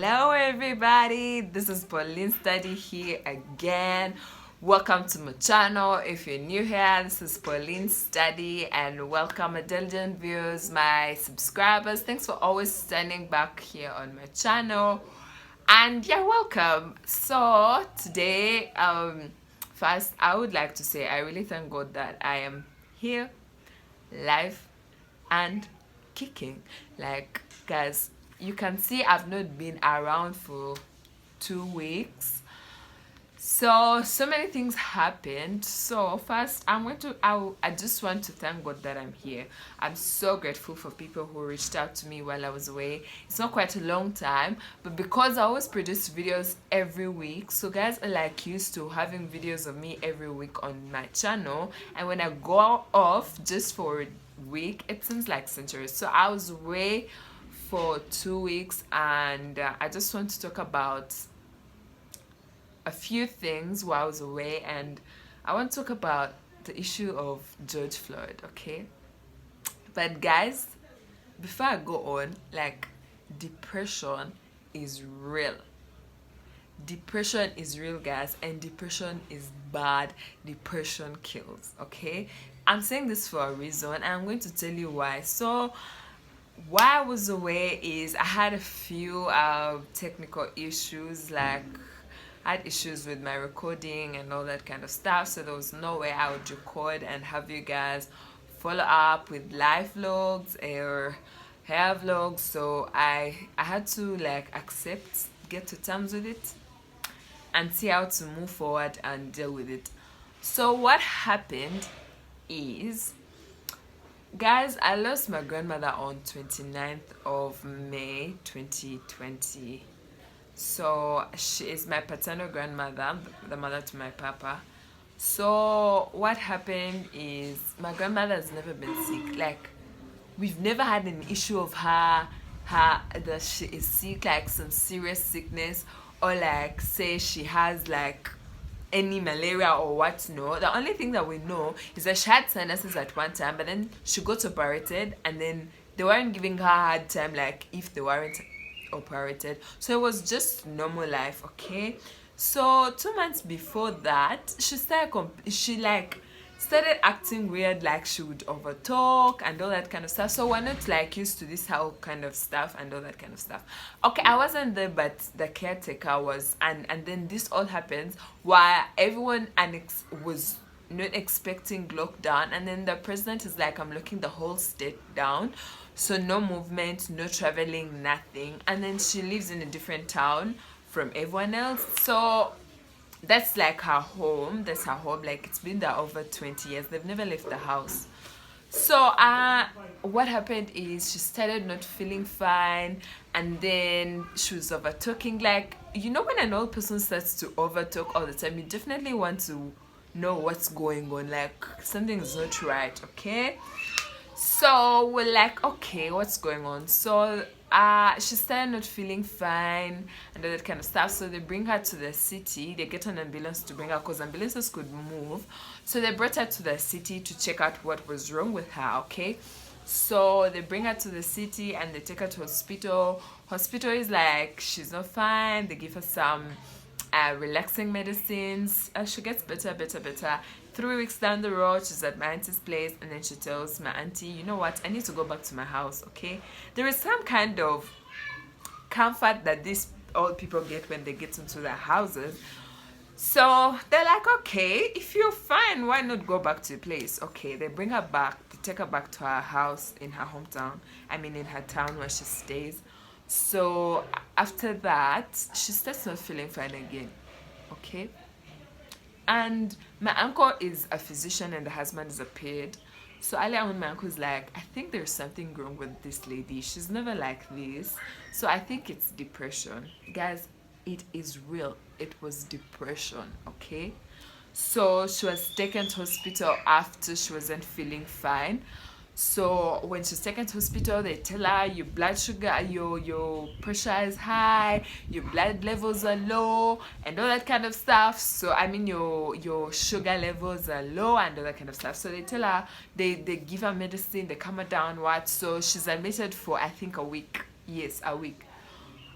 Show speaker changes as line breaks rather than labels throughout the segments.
Hello everybody, this is Pauline Study here again. Welcome to my channel. If you're new here, this is Pauline Study, and welcome my diligent viewers, my subscribers. Thanks for always standing back here on my channel, and yeah, welcome. So today, first I would like to say I really thank God that I am here live and kicking. Like, guys, you can see I've not been around for 2 weeks, so many things happened. So first I just want to thank God that I'm here. I'm so grateful for people who reached out to me while I was away. It's not quite a long time, but because I always produce videos every week, so guys are like used to having videos of me every week on my channel, and when I go off just for a week, it seems like centuries. So I was away for 2 weeks, and I just want to talk about a few things while I was away, and I want to talk about the issue of George Floyd, okay? But guys, before I go on, like, depression is real. Depression is real, guys, and depression is bad. Depression kills, okay? I'm saying this for a reason, and I'm going to tell you why. So while I was away is I had a few technical issues, like I had issues with my recording and all that kind of stuff, so there was no way I would record and have you guys follow up with live vlogs or hair vlogs. So I had to like accept, get to terms with it, and see how to move forward and deal with it. So what happened is, guys, I lost my grandmother on 29th of May 2020. So she is my paternal grandmother, the mother to my papa. So what happened is my grandmother has never been sick. Like, we've never had an issue of her that she is sick, like some serious sickness, or like say she has like any malaria or what. No, the only thing that we know is that she had sinuses at one time, but then she got operated, and then they weren't giving her a hard time like if they weren't operated. So it was just normal life, okay? So 2 months before that, she started acting weird, like she would overtalk and all that kind of stuff. So we're not like used to this whole kind of stuff and all that kind of stuff. Okay, I wasn't there, but the caretaker was, and then this all happens while everyone was not expecting lockdown, and then the president is like, I'm locking the whole state down, so no movement, no traveling, nothing. And then she lives in a different town from everyone else, so that's like her home. That's her home. Like, it's been there over 20 years. They've never left the house. So what happened is she started not feeling fine, and then she was over talking. Like, you know, when an old person starts to over talk all the time, you definitely want to know what's going on, like something is not right, okay? So we're like, okay, what's going on? So she started not feeling fine and all that kind of stuff. So they bring her to the city. They get an ambulance to bring her, because ambulances could move. So they brought her to the city to check out what was wrong with her, okay? So they bring her to the city and they take her to hospital. Hospital is like, she's not fine. They give her some relaxing medicines. She gets better. 3 weeks down the road, she's at my auntie's place, and then she tells my auntie, you know what, I need to go back to my house, okay? There is some kind of comfort that these old people get when they get into their houses. So they're like, okay, if you're fine, why not go back to your place? Okay, they bring her back. They take her back to her house in her hometown. I mean, in her town where she stays. So after that, she starts not feeling fine again, okay? And my uncle is a physician and the husband is a paid. So earlier on, my uncle is like, I think there's something wrong with this lady. She's never like this. So I think it's depression. Guys, it is real. It was depression, okay? So she was taken to hospital after she wasn't feeling fine. So when she's taken to hospital, they tell her your blood sugar, your pressure is high, your blood levels are low, and all that kind of stuff. So I mean, your sugar levels are low and all that kind of stuff. So they tell her, they give her medicine, they calm her down, what. So she's admitted for, I think, a week. Yes, a week.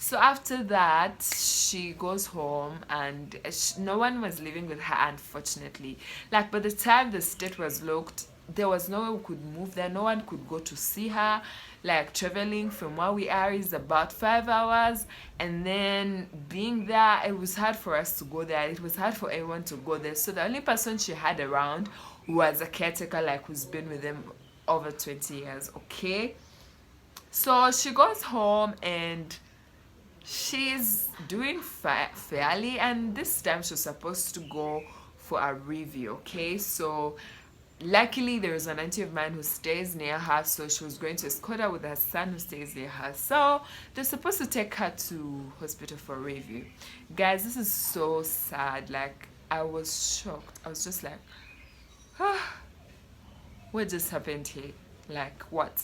So after that, she goes home, and no one was living with her, unfortunately. Like, by the time the state was locked, there was no way we could move there. No one could go to see her. Like, traveling from where we are is about 5 hours, and then being there, it was hard for us to go there. It was hard for everyone to go there. So the only person she had around was a caretaker, like, who's been with them over 20 years. Okay, so she goes home, and she's doing fairly, and this time she's supposed to go for a review. Okay, so luckily there is an auntie of mine who stays near her, so she was going to escort her with her son who stays near her. So they're supposed to take her to hospital for review. Guys, this is so sad. Like, I was shocked. I was just like, ah, what just happened here? Like, what?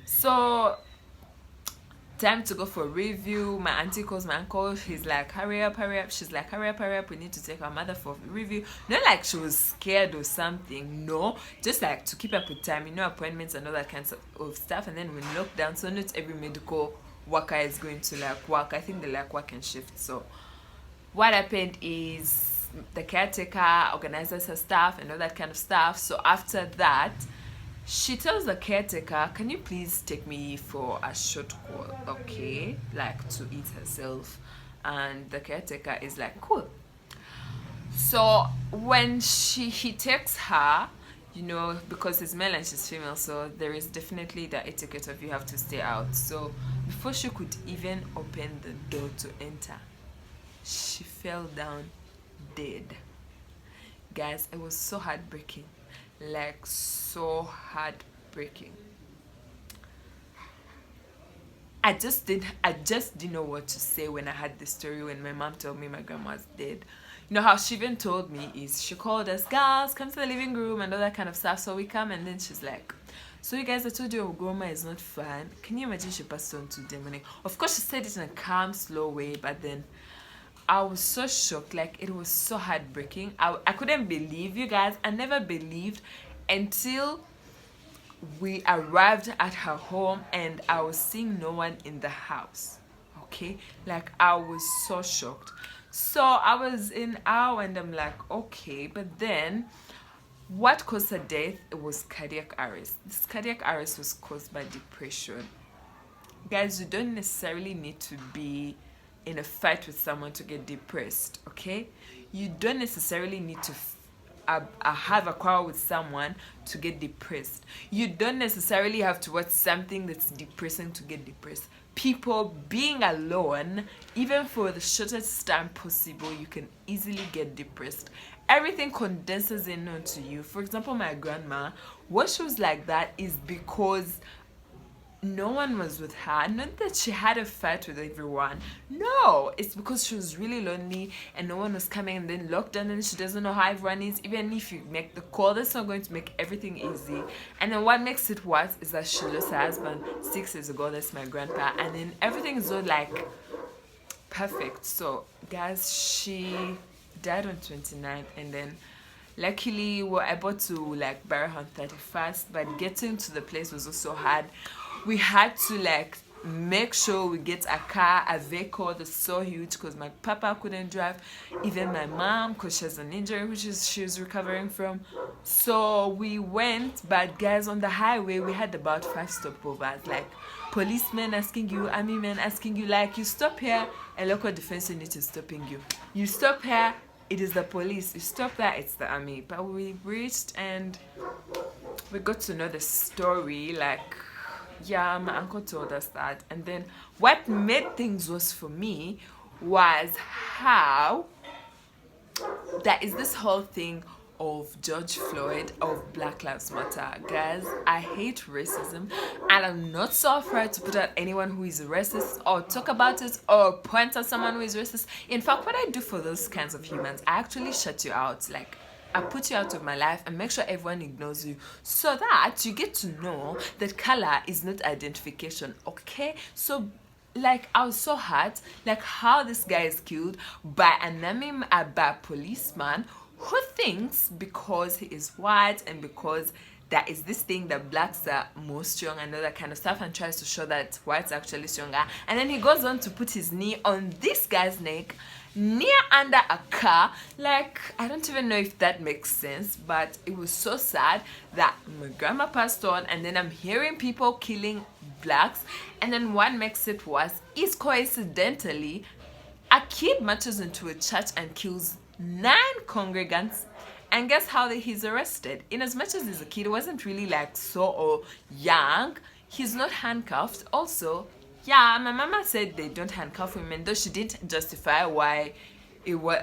So time to go for review. My auntie calls my uncle. He's like, hurry up, hurry up. She's like, hurry up, hurry up. We need to take our mother for review. Not like she was scared or something. No, just like to keep up with time, appointments and all that kinds of stuff. And then when lockdown, so not every medical worker is going to like work. I think they like work and shift. So what happened is the caretaker organizes her stuff and all that kind of stuff. So after that, she tells the caretaker, can you please take me for a short call, okay? Like, to eat herself. And the caretaker is like, cool. So when he takes her, because he's male and she's female, so there is definitely the etiquette of you have to stay out. So before she could even open the door to enter, she fell down dead. Guys, it was so heartbreaking. Like, so heartbreaking. I just didn't know what to say when I heard the story, when my mom told me my grandma's dead. How she even told me is she called us, girls, come to the living room and all that kind of stuff. So we come, and then she's like, so you guys, I told you your grandma is not fine. Can you imagine she passed on to demonic? Of course she said it in a calm, slow way, but then I was so shocked. Like, it was so heartbreaking. I couldn't believe, you guys. I never believed until we arrived at her home and I was seeing no one in the house. Okay, like, I was so shocked. So I was in awe, and I'm like, okay. But then what caused her death? It was cardiac arrest. This cardiac arrest was caused by depression. Guys, you don't necessarily need to be in a fight with someone to get depressed, okay? You don't necessarily need to have a quarrel with someone to get depressed. You don't necessarily have to watch something that's depressing to get depressed. People being alone, even for the shortest time possible, you can easily get depressed. Everything condenses in onto you. For example, my grandma, what she was like that is because no one was with her. Not that she had a fight with everyone. No, it's because she was really lonely and no one was coming, and then lockdown, and she doesn't know how everyone is. Even if you make the call, that's not going to make everything easy. And then what makes it worse is that she lost her husband 6 years ago. That's my grandpa. And then everything is all like perfect. So guys, she died on 29th, and then luckily we were able to like bury her on 31st, but getting to the place was also hard. We had to like make sure we get a car, a vehicle that's so huge, because my papa couldn't drive, even my mom, because she has an injury which she was recovering from. So we went, but guys, on the highway we had about 5 stopovers, like policemen asking you, army men asking you, like, you stop here, a local defense unit is stopping you. You stop here, it is the police. You stop there, it's the army. But we reached and we got to know the story. Like, yeah, my uncle told us that. And then what made things worse for me was how there is this whole thing of George Floyd, of Black Lives Matter. Guys, I hate racism, and I'm not so afraid to put out anyone who is racist, or talk about it, or point at someone who is racist. In fact, what I do for those kinds of humans, I actually shut you out. Like, I put you out of my life and make sure everyone ignores you, so that you get to know that color is not identification, okay? So, like, I was so hurt, like, how this guy is killed by by a policeman who thinks because he is white and because that is this thing that blacks are more strong and all that kind of stuff, and tries to show that whites are actually stronger. And then he goes on to put his knee on this guy's neck near under a car. Like, I don't even know if that makes sense, but it was so sad that my grandma passed on, and then I'm hearing people killing blacks. And then what makes it worse is, coincidentally, a kid marches into a church and kills 9 congregants. And guess how he's arrested? In as much as he's a kid, he wasn't really like so young. He's not handcuffed. Also, yeah, my mama said they don't handcuff him, and though she didn't justify why it was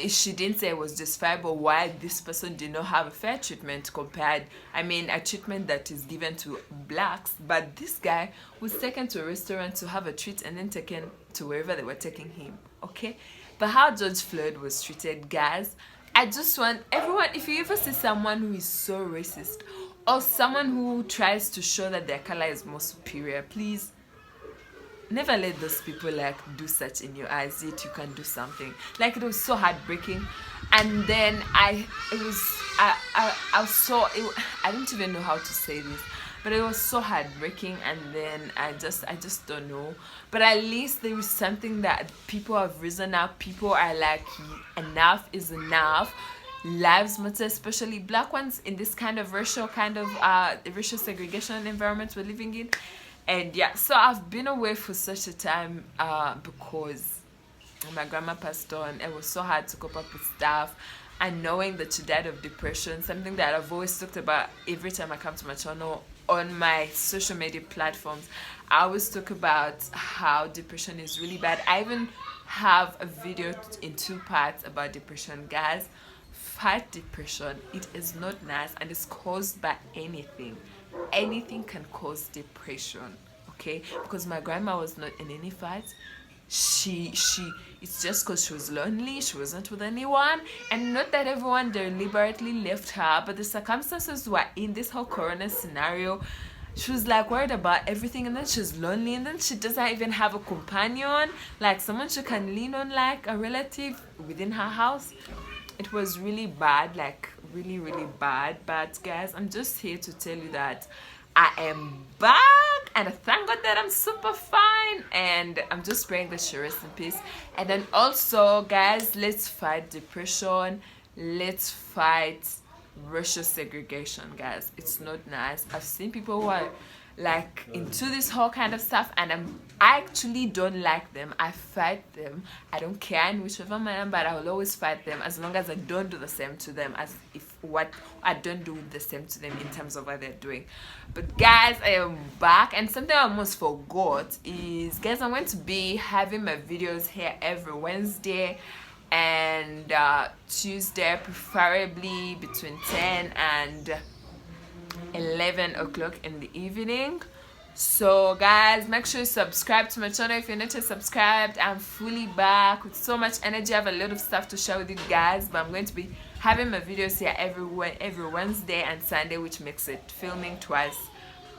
she didn't say it was justifiable why this person did not have a fair treatment compared, a treatment that is given to blacks. But this guy was taken to a restaurant to have a treat and then taken to wherever they were taking him. Okay, but how George Floyd was treated, guys, I just want everyone, if you ever see someone who is so racist, or someone who tries to show that their color is more superior, please never let those people like do such in your eyes, yet you can do something. Like, it was so heartbreaking. And then I don't even know how to say this, but it was so heartbreaking. And then I just don't know, but at least there is something that people have risen up. People are like, enough is enough, lives matter, especially black ones, in this kind of racial segregation environment we're living in. And yeah, so I've been away for such a time because my grandma passed on. It was so hard to cope up with stuff, and knowing that she died of depression, something that I've always talked about every time I come to my channel on my social media platforms. I always talk about how depression is really bad. I even have a video in 2 parts about depression. Guys, fight depression. It is not nice, and it's caused by anything. Anything can cause depression, okay? Because my grandma was not in any fights. It's just because she was lonely, she wasn't with anyone. And not that everyone deliberately left her, but the circumstances were in this whole corona scenario. She was like worried about everything, and then she's lonely, and then she doesn't even have a companion, like someone she can lean on, like a relative within her house. It was really bad, like really, really bad. But guys, I'm just here to tell you that I am back, and I thank God that I'm super fine, and I'm just praying that she rests in peace. And then also, guys, let's fight depression, let's fight racial segregation, guys. It's not nice. I've seen people who are like into this whole kind of stuff, and I actually don't like them. I fight them. I don't care in whichever manner, but I will always fight them as long as I don't do the same to them, as if what I don't do the same to them in terms of what they're doing. But guys, I am back, and something I almost forgot is, guys, I'm going to be having my videos here every Wednesday and Tuesday, preferably between 10 and 11 o'clock in the evening. So guys, make sure you subscribe to my channel if you're not yet subscribed. I'm fully back with so much energy. I have a lot of stuff to share with you guys, but I'm going to be having my videos here every Wednesday and Sunday, which makes it filming twice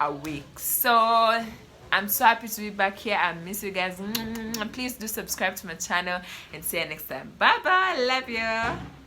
a week. So I'm so happy to be back here. I miss you guys. Please do subscribe to my channel, and see you next time. Bye bye. Love you.